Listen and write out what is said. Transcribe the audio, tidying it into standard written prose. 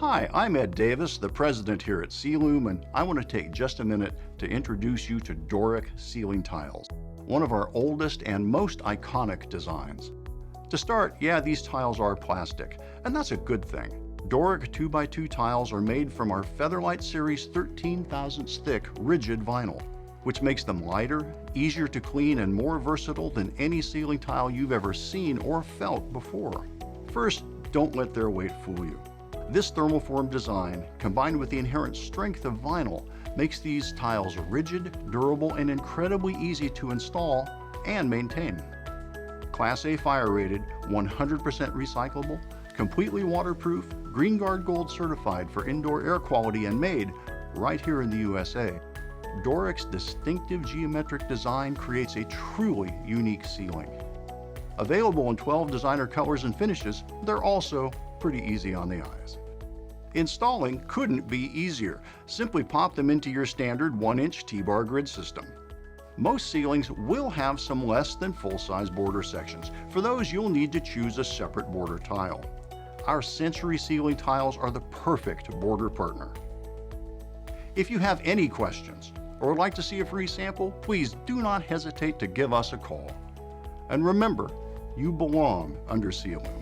Hi, I'm Ed Davis, the president here at Sealoom, and I want to take just a minute to introduce you to Doric Ceiling Tiles, one of our oldest and most iconic designs. To start, yeah, these tiles are plastic, and that's a good thing. Doric 2x2 tiles are made from our Featherlight Series 13 thousandths thick rigid vinyl, which makes them lighter, easier to clean, and more versatile than any ceiling tile you've ever seen or felt before. First, don't let their weight fool you. This thermoformed design, combined with the inherent strength of vinyl, makes these tiles rigid, durable, and incredibly easy to install and maintain. Class A fire rated, 100% recyclable, completely waterproof, Greenguard Gold Certified for indoor air quality, and made right here in the USA. Doric's distinctive geometric design creates a truly unique ceiling. Available in 12 designer colors and finishes, they're also pretty easy on the eyes. Installing couldn't be easier. Simply pop them into your standard 1-inch T-bar grid system. Most ceilings will have some less than full-size border sections. For those, you'll need to choose a separate border tile. Our Century ceiling tiles are the perfect border partner. If you have any questions or would like to see a free sample, please do not hesitate to give us a call. And remember, you belong under Sealoom.